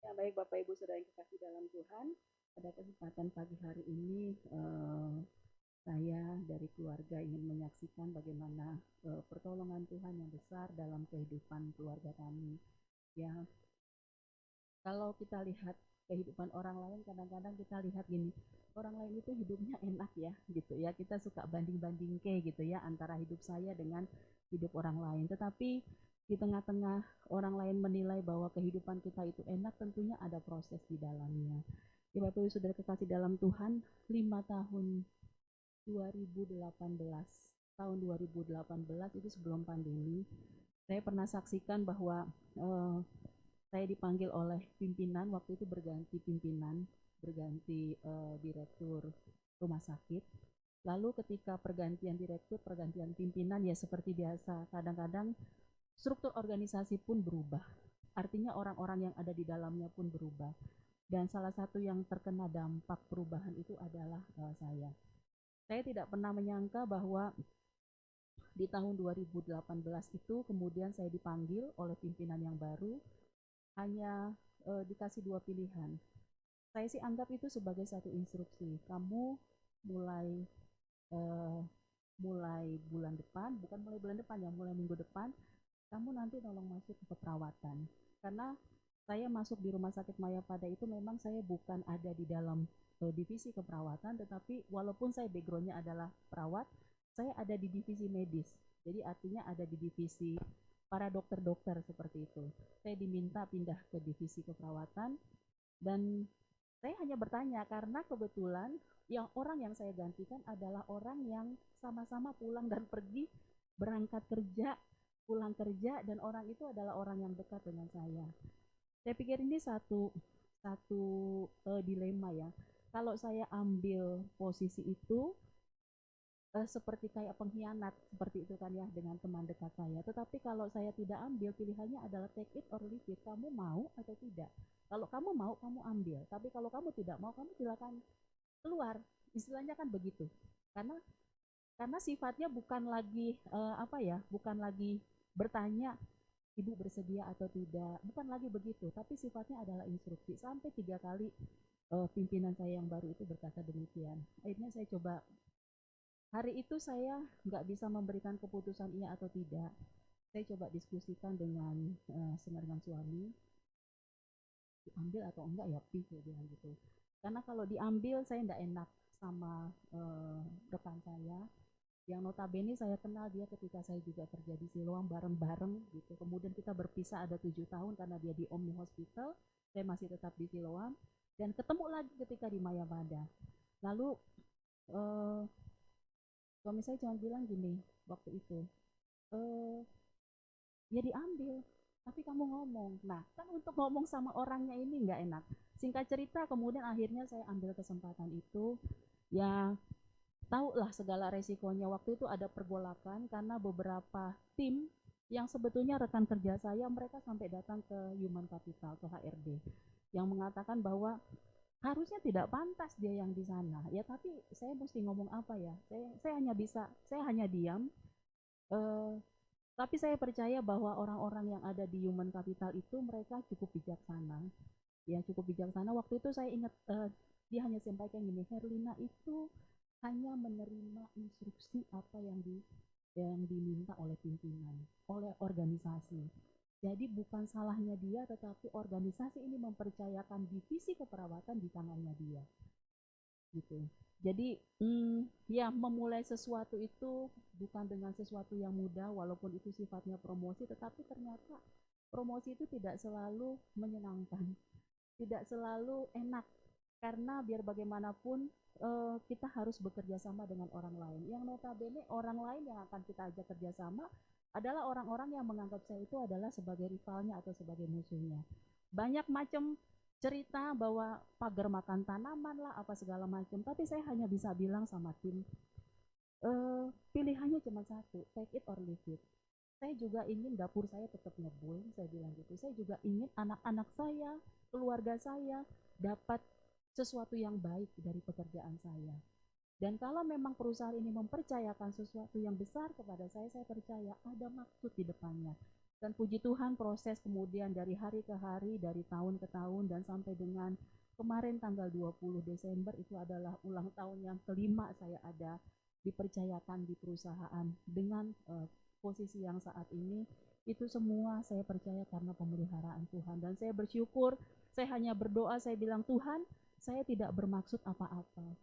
Ya, baik Bapak Ibu Saudara yang kekasih dalam Tuhan, pada kesempatan pagi hari ini saya dari keluarga ingin menyaksikan bagaimana pertolongan Tuhan yang besar dalam kehidupan keluarga kami. Ya, kalau kita lihat kehidupan orang lain, kadang-kadang kita lihat gini, orang lain itu hidupnya enak ya, gitu ya. Kita suka banding-banding gitu ya antara hidup saya dengan hidup orang lain. Tetapi di tengah-tengah orang lain menilai bahwa kehidupan kita itu enak, tentunya ada proses di dalamnya. Ya, Bapak Ibu Saudara kekasih dalam Tuhan, 5 tahun 2018, tahun 2018 itu sebelum pandemi, saya pernah saksikan bahwa eh, saya dipanggil oleh pimpinan, waktu itu berganti pimpinan, berganti direktur rumah sakit. Lalu ketika pergantian direktur, pergantian pimpinan, ya seperti biasa, kadang-kadang struktur organisasi pun berubah. Artinya orang-orang yang ada di dalamnya pun berubah. Dan salah satu yang terkena dampak perubahan itu adalah saya. Saya tidak pernah menyangka bahwa di tahun 2018 itu kemudian saya dipanggil oleh pimpinan yang baru, hanya dikasih dua pilihan. Saya sih anggap itu sebagai satu instruksi. Kamu mulai eh, mulai bulan depan, bukan mulai bulan depan ya, mulai minggu depan, kamu nanti tolong masuk ke perawatan. Karena saya masuk di Rumah Sakit Mayapada itu memang saya bukan ada di dalam divisi keperawatan, tetapi walaupun saya backgroundnya adalah perawat, saya ada di divisi medis. Jadi artinya ada di divisi para dokter-dokter seperti itu. Saya diminta pindah ke divisi keperawatan dan saya hanya bertanya karena kebetulan yang orang yang saya gantikan adalah orang yang sama-sama pulang dan pergi, berangkat kerja, pulang kerja, dan orang itu adalah orang yang dekat dengan saya. Saya pikir ini satu satu dilema ya. Kalau saya ambil posisi itu seperti kayak pengkhianat seperti itu kan ya dengan teman dekat saya. Tetapi kalau saya tidak ambil, pilihannya adalah take it or leave it. Kamu mau atau tidak? Kalau kamu mau, kamu ambil. Tapi kalau kamu tidak mau, kamu silakan keluar. Istilahnya kan begitu. Karena sifatnya bukan lagi apa ya, bukan lagi bertanya ibu bersedia atau tidak, bukan lagi begitu, tapi sifatnya adalah instruksi. Sampai 3 kali pimpinan saya yang baru itu berkata demikian. Akhirnya saya coba, hari itu saya nggak bisa memberikan keputusan iya atau tidak. Saya coba diskusikan dengan dengan suami, diambil atau enggak ya pi, saya bilang gitu. Karena kalau diambil saya nggak enak sama rekan saya yang notabene saya kenal dia ketika saya juga kerja di Siloam bareng-bareng gitu. Kemudian kita berpisah ada 7 tahun karena dia di Omni Hospital, saya masih tetap di Siloam, dan ketemu lagi ketika di Mayabada. Lalu eh, suami saya cuma bilang gini waktu itu, eh, ya diambil, tapi kamu ngomong. Nah kan untuk ngomong sama orangnya ini nggak enak. Singkat cerita kemudian akhirnya saya ambil kesempatan itu, ya tahulah segala resikonya. Waktu itu ada pergolakan karena beberapa tim yang sebetulnya rekan kerja saya, mereka sampai datang ke Human Capital, ke HRD, yang mengatakan bahwa harusnya tidak pantas dia yang di sana. Ya tapi saya mesti ngomong apa ya? Saya hanya diam. Eh, tapi saya percaya bahwa orang-orang yang ada di Human Capital itu mereka cukup bijaksana. Ya cukup bijaksana. Waktu itu saya ingat dia hanya sampaikan gini, Herlina itu hanya menerima instruksi apa yang diminta oleh pimpinan, oleh organisasi. Jadi bukan salahnya dia, tetapi organisasi ini mempercayakan divisi keperawatan di tangannya dia, gitu. Jadi ya memulai sesuatu itu bukan dengan sesuatu yang mudah, walaupun itu sifatnya promosi, tetapi ternyata promosi itu tidak selalu menyenangkan, tidak selalu enak, karena biar bagaimanapun kita harus bekerja sama dengan orang lain. Yang notabene orang lain yang akan kita ajak kerjasama adalah orang-orang yang menganggap saya itu adalah sebagai rivalnya atau sebagai musuhnya. Banyak macam cerita bahwa pagar makan tanaman lah apa segala macam, tapi saya hanya bisa bilang sama tim, pilihannya cuma satu, take it or leave it. Saya juga ingin dapur saya tetap ngebul, saya bilang gitu. Saya juga ingin anak-anak saya, keluarga saya dapat sesuatu yang baik dari pekerjaan saya. Dan kalau memang perusahaan ini mempercayakan sesuatu yang besar kepada saya percaya ada maksud di depannya. Dan puji Tuhan proses kemudian dari hari ke hari, dari tahun ke tahun, dan sampai dengan kemarin tanggal 20 Desember itu adalah ulang tahun yang kelima saya ada dipercayakan di perusahaan dengan posisi yang saat ini. Itu semua saya percaya karena pemeliharaan Tuhan, dan saya bersyukur. Saya hanya berdoa, saya bilang, Tuhan, saya tidak bermaksud apa-apa,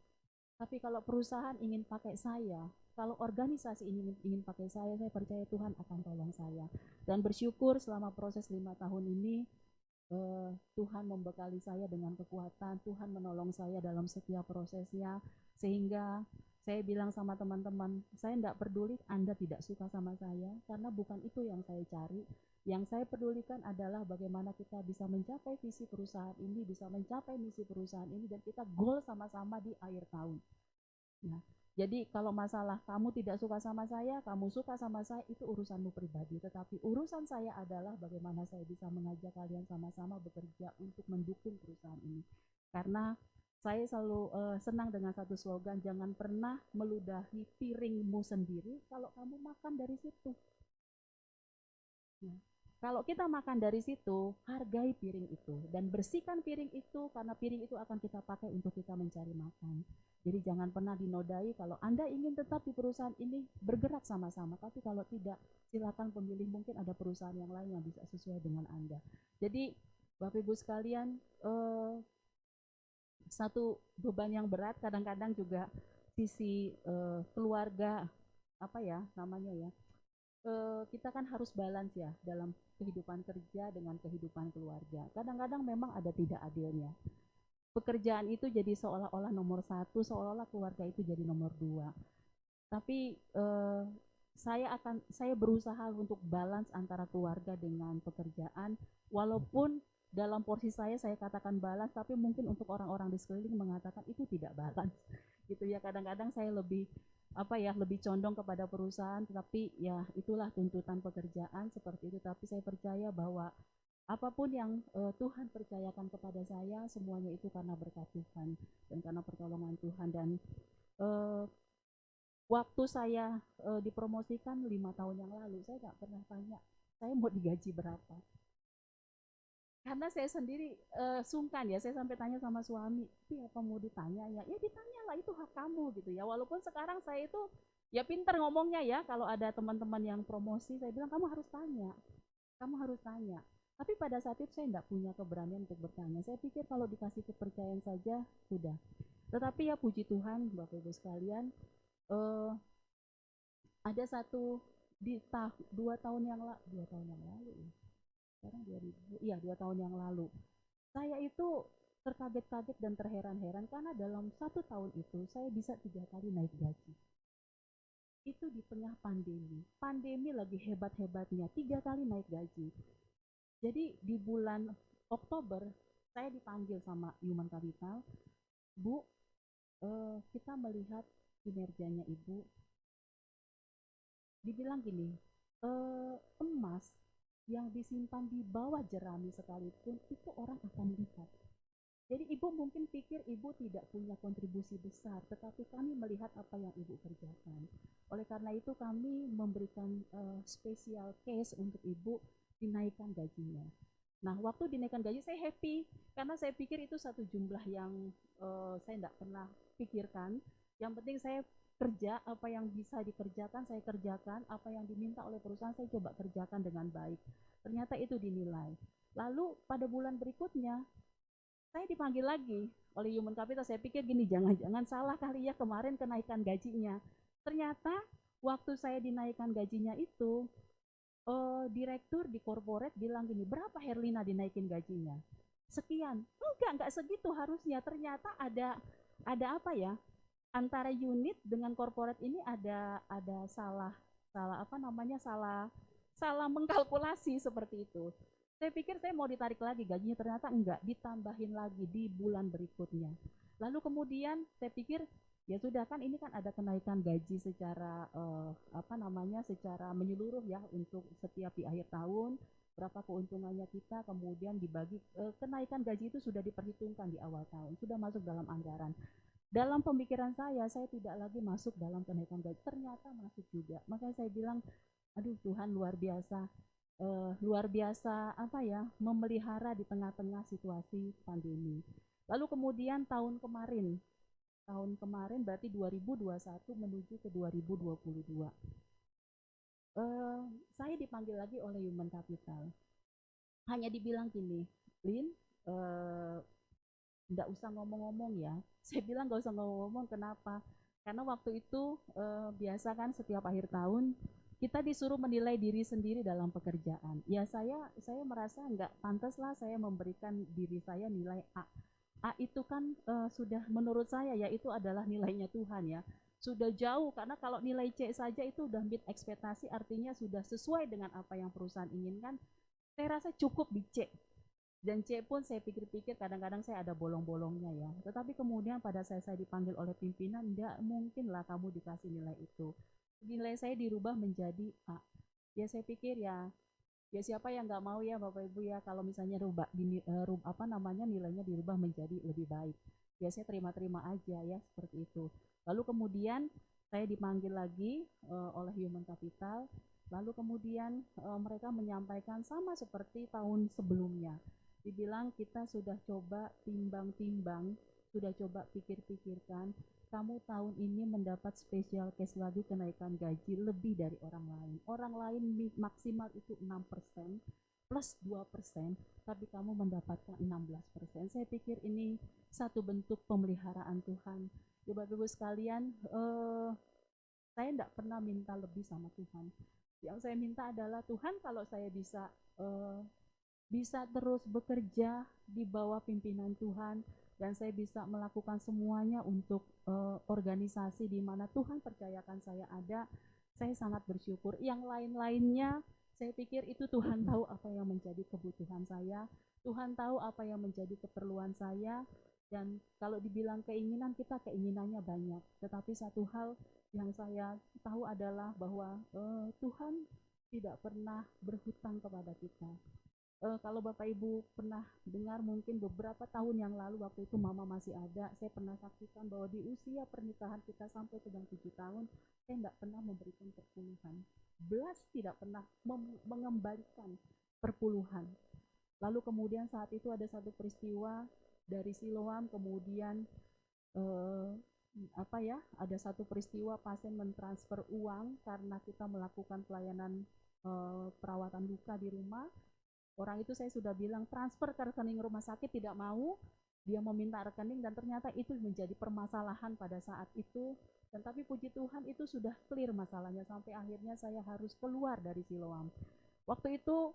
tapi kalau perusahaan ingin pakai saya, kalau organisasi ingin pakai saya percaya Tuhan akan tolong saya. Dan bersyukur selama proses 5 tahun ini, Tuhan membekali saya dengan kekuatan, Tuhan menolong saya dalam setiap prosesnya, sehingga saya bilang sama teman-teman, saya tidak peduli Anda tidak suka sama saya, karena bukan itu yang saya cari. Yang saya pedulikan adalah bagaimana kita bisa mencapai visi perusahaan ini, bisa mencapai misi perusahaan ini, dan kita goal sama-sama di akhir tahun. Nah, jadi kalau masalah kamu tidak suka sama saya, kamu suka sama saya, itu urusanmu pribadi. Tetapi urusan saya adalah bagaimana saya bisa mengajak kalian sama-sama bekerja untuk mendukung perusahaan ini. Karena saya selalu senang dengan satu slogan, jangan pernah meludahi piringmu sendiri kalau kamu makan dari situ. Nah, kalau kita makan dari situ, hargai piring itu dan bersihkan piring itu, karena piring itu akan kita pakai untuk kita mencari makan. Jadi jangan pernah dinodai. Kalau Anda ingin tetap di perusahaan ini, bergerak sama-sama. Tapi kalau tidak, silakan pemilih, mungkin ada perusahaan yang lain yang bisa sesuai dengan Anda. Jadi Bapak Ibu sekalian, satu beban yang berat kadang-kadang juga sisi keluarga, apa ya namanya ya, kita kan harus balance ya dalam kehidupan kerja dengan kehidupan keluarga. Kadang-kadang memang ada tidak adilnya. Pekerjaan itu jadi seolah-olah nomor satu, seolah-olah keluarga itu jadi nomor dua. Tapi saya berusaha untuk balance antara keluarga dengan pekerjaan, walaupun dalam porsi saya katakan balance, tapi mungkin untuk orang-orang di sekeliling mengatakan itu tidak balance, gitu ya. Kadang-kadang saya lebih lebih condong kepada perusahaan, tetapi ya itulah tuntutan pekerjaan seperti itu. Tapi saya percaya bahwa apapun yang Tuhan percayakan kepada saya, semuanya itu karena berkat Tuhan dan karena pertolongan Tuhan. Dan uh, waktu saya dipromosikan 5 tahun yang lalu, saya nggak pernah tanya saya mau digaji berapa, karena saya sendiri sungkan ya. Saya sampai tanya sama suami, tapi apa mau ditanya ya? Ya ditanyalah, itu hak kamu gitu ya. Walaupun sekarang saya itu ya pinter ngomongnya ya, kalau ada teman-teman yang promosi, saya bilang kamu harus tanya, kamu harus tanya. Tapi pada saat itu saya tidak punya keberanian untuk bertanya. Saya pikir kalau dikasih kepercayaan saja sudah. Tetapi ya puji Tuhan Bapak Ibu sekalian, eh, ada satu di 2 tahun yang lalu ya. Sekarang 2000, iya 2 tahun yang lalu. Saya itu terkaget-kaget dan terheran-heran karena dalam 1 tahun itu saya bisa 3 kali naik gaji. Itu di tengah pandemi. Pandemi lagi hebat-hebatnya, 3 kali naik gaji. Jadi di bulan Oktober saya dipanggil sama Human Capital, Bu, kita melihat kinerjanya Ibu. Dibilang gini, emas yang disimpan di bawah jerami sekalipun itu orang akan lihat. Jadi ibu mungkin pikir ibu tidak punya kontribusi besar, tetapi kami melihat apa yang ibu kerjakan. Oleh karena itu kami memberikan special case untuk ibu dinaikkan gajinya. Nah, waktu dinaikkan gaji saya happy karena saya pikir itu satu jumlah yang saya tidak pernah pikirkan. Yang penting saya kerja, apa yang bisa dikerjakan saya kerjakan, apa yang diminta oleh perusahaan saya coba kerjakan dengan baik. Ternyata itu dinilai. Lalu pada bulan berikutnya saya dipanggil lagi oleh Human Capital. Saya pikir gini, jangan-jangan salah kali ya kemarin kenaikan gajinya. Ternyata waktu saya dinaikkan gajinya itu, direktur di corporate bilang gini, berapa Herlina dinaikin gajinya? Sekian. Enggak segitu harusnya. Ternyata ada apa ya? Antara unit dengan corporate ini ada salah salah apa namanya salah salah mengkalkulasi seperti itu. Saya pikir saya mau ditarik lagi gajinya, ternyata enggak, ditambahin lagi di bulan berikutnya. Lalu kemudian saya pikir ya sudah, kan ini kan ada kenaikan gaji secara secara menyeluruh ya untuk setiap di akhir tahun, berapa keuntungannya kita, kemudian dibagi, kenaikan gaji itu sudah diperhitungkan di awal tahun, sudah masuk dalam anggaran. Dalam pemikiran saya tidak lagi masuk dalam kenaikan gaji, ternyata masuk juga. Makanya saya bilang, aduh Tuhan luar biasa. luar biasa apa ya, memelihara di tengah-tengah situasi pandemi. Lalu kemudian tahun kemarin berarti 2021 menuju ke 2022. Eh, saya dipanggil lagi oleh Human Capital. Hanya dibilang gini, Lin, eh, nggak usah ngomong-ngomong ya. Saya bilang nggak usah ngomong-ngomong, kenapa? Karena waktu itu biasa kan setiap akhir tahun kita disuruh menilai diri sendiri dalam pekerjaan. Ya saya merasa nggak pantas lah saya memberikan diri saya nilai A. A itu kan sudah menurut saya ya itu adalah nilainya Tuhan ya. Sudah jauh karena kalau nilai C saja itu udah meet ekspektasi artinya sudah sesuai dengan apa yang perusahaan inginkan. Saya rasa cukup di C. Dan C pun saya pikir-pikir kadang-kadang saya ada bolong-bolongnya ya. Tetapi kemudian pada saya dipanggil oleh pimpinan, enggak mungkin lah kamu dikasih nilai itu. Nilai saya dirubah menjadi A. Ya saya pikir ya, ya siapa yang nggak mau ya Bapak Ibu ya kalau misalnya apa namanya nilainya dirubah menjadi lebih baik. Ya saya terima-terima aja ya seperti itu. Lalu kemudian saya dipanggil lagi oleh Human Capital. Lalu kemudian mereka menyampaikan sama seperti tahun sebelumnya. Dibilang kita sudah coba timbang-timbang, sudah coba pikir-pikirkan, kamu tahun ini mendapat special case lagi kenaikan gaji lebih dari orang lain. Orang lain maksimal itu 6% plus 2%, tapi kamu mendapatkan 16%. Saya pikir ini satu bentuk pemeliharaan Tuhan. Ya Bapak Ibu sekalian, saya tidak pernah minta lebih sama Tuhan. Yang saya minta adalah Tuhan kalau saya eh, bisa terus bekerja di bawah pimpinan Tuhan dan saya bisa melakukan semuanya untuk organisasi di mana Tuhan percayakan saya ada, saya sangat bersyukur. Yang lain-lainnya saya pikir itu Tuhan tahu apa yang menjadi kebutuhan saya, Tuhan tahu apa yang menjadi keperluan saya, dan kalau dibilang keinginan, kita keinginannya banyak, tetapi satu hal yang saya tahu adalah bahwa Tuhan tidak pernah berhutang kepada kita. Kalau Bapak Ibu pernah dengar mungkin beberapa tahun yang lalu waktu itu Mama masih ada, saya pernah saksikan bahwa di usia pernikahan kita sampai dengan 7 tahun, saya tidak pernah memberikan perpuluhan. Belas tidak pernah mengembalikan perpuluhan. Lalu kemudian saat itu ada satu peristiwa dari Siloam, kemudian eh, apa ya, ada satu peristiwa pasien mentransfer uang karena kita melakukan pelayanan perawatan luka di rumah. Orang itu saya sudah bilang transfer ke rekening rumah sakit, tidak mau, dia meminta rekening dan ternyata itu menjadi permasalahan pada saat itu. Dan tapi puji Tuhan itu sudah clear masalahnya sampai akhirnya saya harus keluar dari Siloam. Waktu itu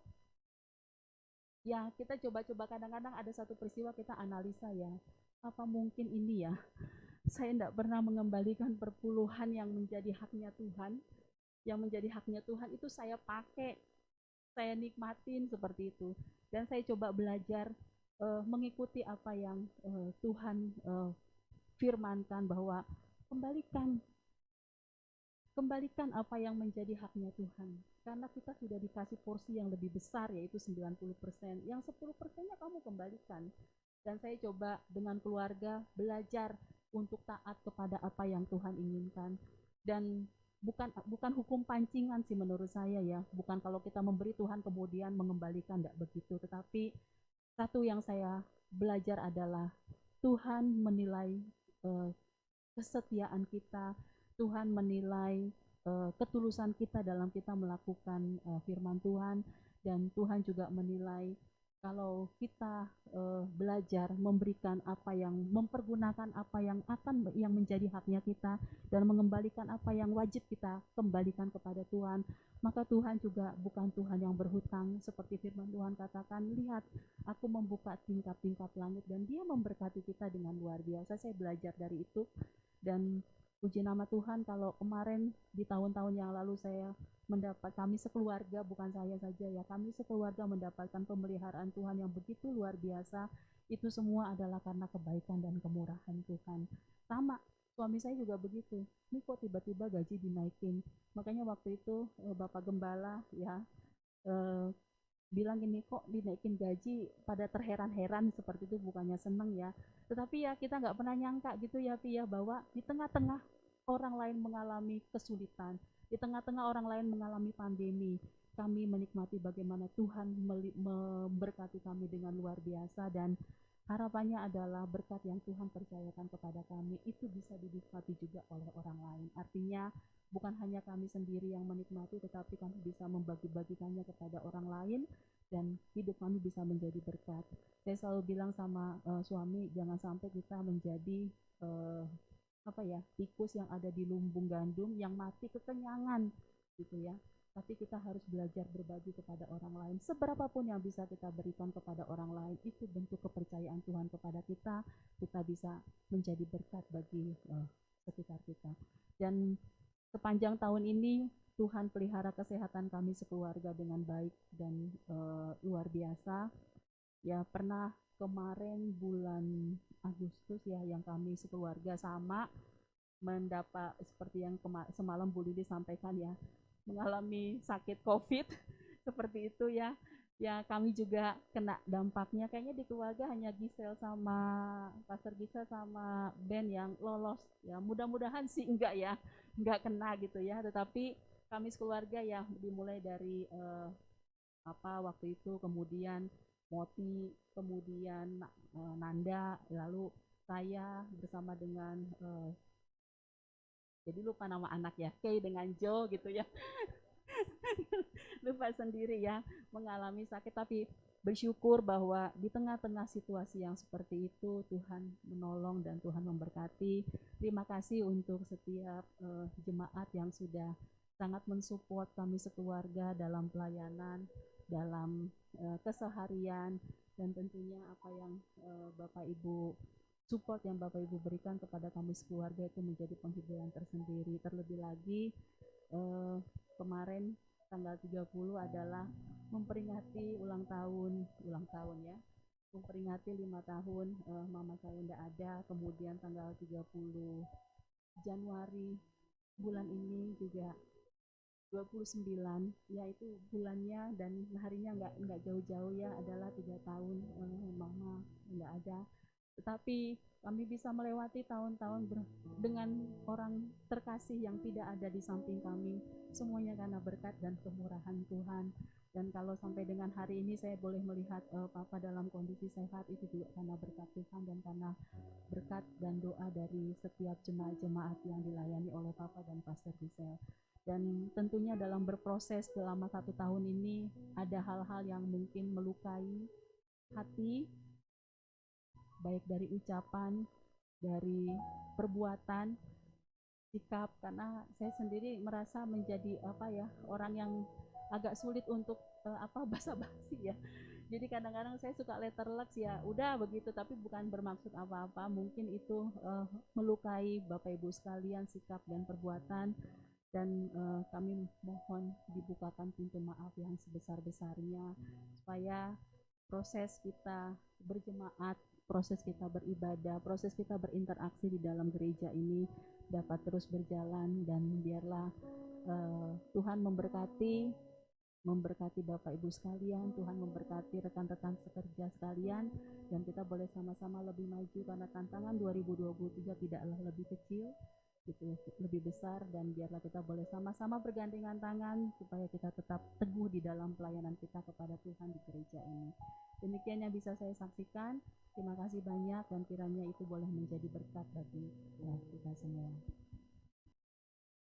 ya kita coba-coba, kadang-kadang ada satu peristiwa kita analisa ya, apa mungkin ini ya saya tidak pernah mengembalikan perpuluhan yang menjadi haknya Tuhan, yang menjadi haknya Tuhan itu saya pakai, saya nikmatin seperti itu. Dan saya coba belajar mengikuti apa yang Tuhan firmankan bahwa kembalikan kembalikan apa yang menjadi haknya Tuhan. Karena kita sudah dikasih porsi yang lebih besar yaitu 90%. Yang 10%-nya kamu kembalikan. Dan saya coba dengan keluarga belajar untuk taat kepada apa yang Tuhan inginkan. Dan bukan bukan hukum pancingan sih menurut saya ya. Bukan kalau kita memberi Tuhan kemudian mengembalikan, tidak begitu. Tetapi satu yang saya belajar adalah Tuhan menilai eh, kesetiaan kita, Tuhan menilai ketulusan kita dalam kita melakukan firman Tuhan, dan Tuhan juga menilai kalau kita belajar memberikan apa yang, mempergunakan apa yang yang menjadi haknya kita dan mengembalikan apa yang wajib kita kembalikan kepada Tuhan, maka Tuhan juga bukan Tuhan yang berhutang. Seperti firman Tuhan katakan, lihat aku membuka tingkap-tingkap langit, dan dia memberkati kita dengan luar biasa. Saya belajar dari itu. Dan puji nama Tuhan, kalau kemarin di tahun-tahun yang lalu saya mendapat, kami sekeluarga, bukan saya saja ya, kami sekeluarga mendapatkan pemeliharaan Tuhan yang begitu luar biasa. Itu semua adalah karena kebaikan dan kemurahan Tuhan. Sama suami saya juga begitu, ini kok tiba-tiba gaji dinaikin. Makanya waktu itu Bapak Gembala ya bilang gini, kok dinaikin gaji, pada terheran-heran seperti itu, bukannya seneng ya. Tetapi ya kita nggak pernah nyangka gitu ya Pi ya, bahwa di tengah-tengah orang lain mengalami kesulitan, di tengah-tengah orang lain mengalami pandemi, kami menikmati bagaimana Tuhan memberkati kami dengan luar biasa, dan harapannya adalah berkat yang Tuhan percayakan kepada kami itu bisa dinikmati juga oleh orang lain. Artinya bukan hanya kami sendiri yang menikmati, tetapi kami bisa membagi-bagikannya kepada orang lain, dan hidup kami bisa menjadi berkat. Saya selalu bilang sama suami, jangan sampai kita menjadi tikus yang ada di lumbung gandum yang mati kekenyangan gitu ya. Tapi kita harus belajar berbagi kepada orang lain. Seberapapun yang bisa kita berikan kepada orang lain, itu bentuk kepercayaan Tuhan kepada kita. Kita bisa menjadi berkat bagi sekitar kita. Dan sepanjang tahun ini Tuhan pelihara kesehatan kami sekeluarga dengan baik dan luar biasa. Ya, pernah kemarin bulan Agustus ya, yang kami sekeluarga sama mendapat seperti yang semalam Bu Lili sampaikan ya, mengalami sakit COVID seperti itu ya. Ya, kami juga kena dampaknya. Kayaknya di keluarga hanya Gisel sama Pastor Gisel sama Ben yang lolos ya. Mudah-mudahan sih enggak ya, enggak kena gitu ya. Tetapi kami sekeluarga ya, dimulai dari waktu itu, kemudian Moti, kemudian Nanda, lalu saya bersama dengan jadi lupa nama anak ya, Kay dengan Joe gitu ya. Lupa sendiri ya, mengalami sakit, tapi bersyukur bahwa di tengah-tengah situasi yang seperti itu Tuhan menolong dan Tuhan memberkati. Terima kasih untuk setiap jemaat yang sudah sangat mensupport kami sekeluarga dalam pelayanan, dalam keseharian, dan tentunya apa yang Bapak Ibu support yang Bapak Ibu berikan kepada kami sekeluarga itu menjadi penghiburan tersendiri. Terlebih lagi kemarin tanggal 30 adalah memperingati ulang tahun ya, memperingati 5 tahun mama saya tidak ada. Kemudian tanggal 30 Januari bulan ini juga 29, yaitu bulannya dan harinya nggak jauh-jauh ya, adalah 3 tahun mama nggak ada. Tetapi kami bisa melewati tahun-tahun dengan orang terkasih yang tidak ada di samping kami, semuanya karena berkat dan kemurahan Tuhan. Dan kalau sampai dengan hari ini saya boleh melihat Papa dalam kondisi sehat, itu juga karena berkat Tuhan dan karena berkat dan doa dari setiap jemaat-jemaat yang dilayani oleh Papa dan Pastor Gisel. Dan tentunya dalam berproses selama 1 tahun ini ada hal-hal yang mungkin melukai hati, baik dari ucapan, dari perbuatan, sikap, karena saya sendiri merasa menjadi orang yang agak sulit untuk basa-basi ya. Jadi kadang-kadang saya suka letterless ya, udah begitu, tapi bukan bermaksud apa-apa. Mungkin itu melukai Bapak Ibu sekalian, sikap dan perbuatan, dan kami mohon dibukakan pintu maaf yang sebesar-besarnya, supaya proses kita berjemaat, proses kita beribadah, proses kita berinteraksi di dalam gereja ini dapat terus berjalan. Dan biarlah Tuhan memberkati Bapak Ibu sekalian, Tuhan memberkati rekan-rekan sekerja sekalian, dan kita boleh sama-sama lebih maju, karena tantangan 2023 tidaklah lebih kecil, gitu, lebih besar. Dan biarlah kita boleh sama-sama bergandengan tangan supaya kita tetap teguh di dalam pelayanan kita kepada Tuhan di gereja ini. Demikian yang bisa saya saksikan. Terima kasih banyak, dan kiranya itu boleh menjadi berkat bagi kita semua.